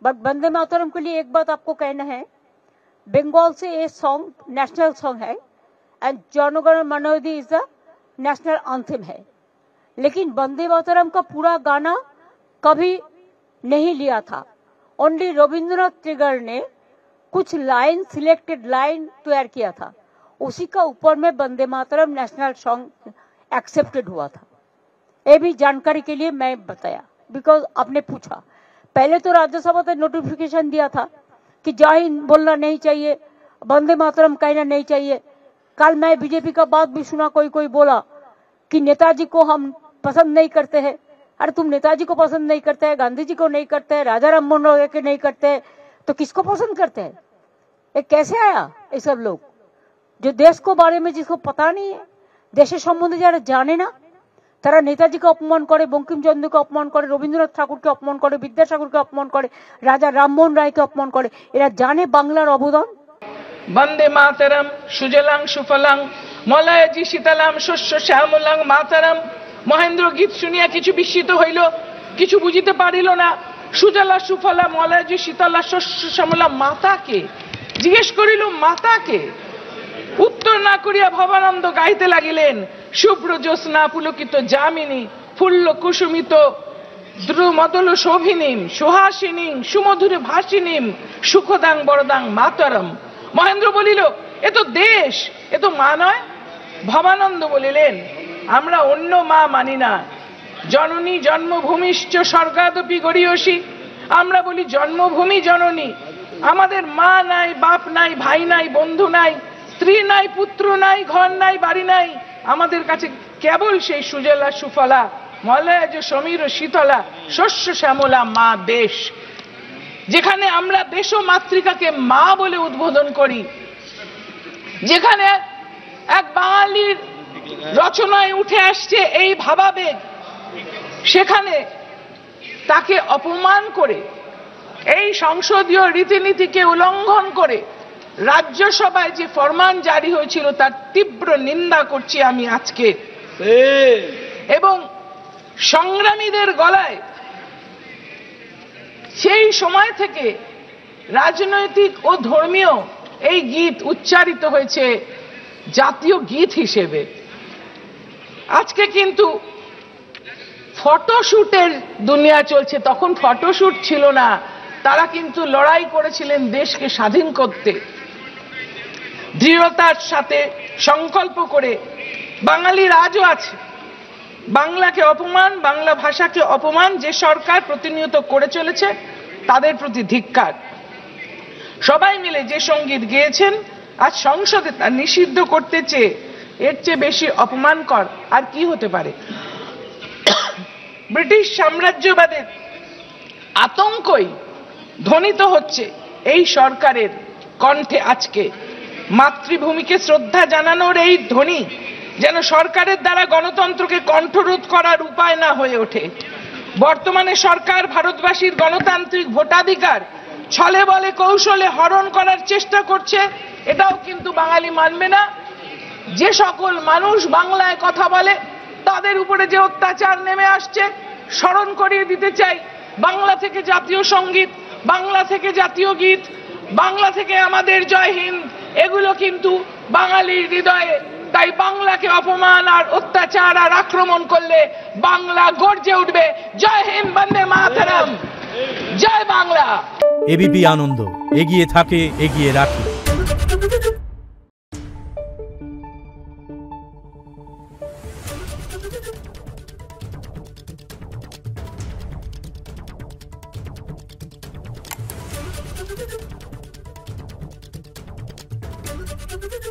But Vande Mataram के लिए एक बात आपको कहना है, बंगाल से ये सॉन्ग नेशनल सॉन्ग है एंड जनगण मन अधि इज द नेशनल एंथम है, लेकिन वंदे मातरम का पूरा गाना कभी नहीं लिया था। ओनली रविंद्रनाथ टैगोर ने कुछ लाइन, सिलेक्टेड लाइन तैयार किया था, उसी का ऊपर में Vande Mataram national song accepted हुआ था। ये भी जानकारी के लिए मैं बताया, बिकॉज आपने पूछा। पहले तो राज्यसभा ने नोटिफिकेशन दिया था कि जय हिंद बोलना नहीं चाहिए, वंदे मातरम कहना नहीं चाहिए। कल मैं बीजेपी का बात भी सुना, कोई कोई बोला कि नेताजी को हम पसंद नहीं करते हैं। अरे तुम नेताजी को पसंद नहीं करते हैं, गांधी जी को नहीं करते हैं, राजा राम मोहन राय के नहीं करते हैं, तो किसको पसंद करते हैं? ये कैसे आया? ये सब लोग जो देश को बारे में जिसको पता नहीं है, देशेर सम्बन्धे যারা জানে না, তারা নেতাজিকে অপমান করে, বঙ্কিমচন্দ্রকে অপমান করে, রবীন্দ্রনাথ ঠাকুরকে অপমান করে, বিদ্যাসাগরকে অপমান করে, রাজা রামমোহন রায়কে অপমান করে। এরা জানে বাংলার অবদান। বন্দে মাতরম সুজলাং সুফলাং মলয়জি শীতলাম শস্য শ্যামলাং মাতরম। মহেন্দ্র গীত শুনিয়া কিছু বিস্মিত হইল, কিছু বুঝিতে পারিল না। সুজলা সুফলা মলয়জি শীতলা শস্য শ্যামলা মাতাকে জিজ্ঞেস করিল, মাতাকে? উত্তর না করিয়া ভবানন্দ গাইতে লাগিলেন, শুভ্র জ্যোৎস্না পুলকিত যামিনী ফুল্ল কুসুমিত দ্রুমদল শোভিনীম সুহাসিনীম সুমধুর ভাসিনীম সুখদাং বরদাং মাতরম। মহেন্দ্র বলিল, এ তো দেশ, এ তো মা নয়। ভবানন্দ বলিলেন, আমরা অন্য মা মানি না। জননী জন্মভূমিশ্চ স্বর্গাদপি গরীয়সী। আমরা বলি জন্মভূমি জননী। আমাদের মা নাই, বাপ নাই, ভাই নাই, বন্ধু নাই, স্ত্রী নাই, পুত্র নাই, ঘর নাই, বাড়ি নাই। আমাদের কাছে কেবল সেই সুজলা সুফলা মলয়জ সমীর শীতলা শস্য শ্যামলা মা দেশ, যেখানে আমরা দেশ মাতৃকাকে মা বলে উদ্বোধন করি, যেখানে এক বাঙালির রচনায় উঠে আসছে এই ভাবাবেগ, সেখানে তাকে অপমান করে, এই সংসদীয় রীতিনীতিকে উল্লঙ্ঘন করে রাজ্যসভায় যে ফরমান জারি হয়েছিল তার তীব্র নিন্দা করছি আমি আজকে। এবং সংগ্রামীদের গলায় সেই সময় থেকে রাজনৈতিক ও ধর্মীয় এই গীত উচ্চারিত হয়েছে জাতীয় গীত হিসেবে। আজকে কিন্তু ফটোশুটের দুনিয়া চলছে, তখন ফটোশুট ছিল না। তারা কিন্তু লড়াই করেছিলেন দেশকে স্বাধীন করতে, দৃঢ়তার সাথে সংকল্প করে। বাঙালির আজও আছে। বাংলাকে অপমান, বাংলা ভাষাকে অপমান যে সরকার প্রতিনিয়ত করে চলেছে, তাদের প্রতি ধিক্কার। সবাই মিলে যে সঙ্গীত গেয়েছেন, আজ সংসদে তা নিষিদ্ধ করতে চেয়ে এর চেয়ে বেশি অপমানকর আর কি হতে পারে? ব্রিটিশ সাম্রাজ্যবাদের আতঙ্কই ধ্বনিত হচ্ছে এই সরকারের কণ্ঠে আজকে। মাতৃভূমিকে শ্রদ্ধা জানানোর এই ধ্বনি যেন সরকারের দ্বারা গণতন্ত্রকে কণ্ঠরোধ করার উপায় না হয়ে ওঠে। বর্তমানে সরকার ভারতবাসীর গণতান্ত্রিক ভোটাধিকার ছলে বলে কৌশলে হরণ করার চেষ্টা করছে, এটাও কিন্তু বাঙালি মানবে না। যে সকল মানুষ বাংলায় কথা বলে তাদের উপরে যে অত্যাচার নেমে আসছে স্মরণ করিয়ে দিতে চাই। বাংলা থেকে জাতীয় সঙ্গীত, বাংলা থেকে জাতীয় গীত, বাংলা থেকে আমাদের জয় হিন্দ, এগুলো কিন্তু বাঙালির হৃদয়ে। তাই বাংলাকে অপমান আর অত্যাচার আর আক্রমণ করলে বাংলা গর্জে উঠবে। জয় হিন্দ, বন্দে মাতরম, জয় বাংলা। এবিপি আনন্দ, এগিয়ে থাকে, এগিয়ে রাখে। Thank you.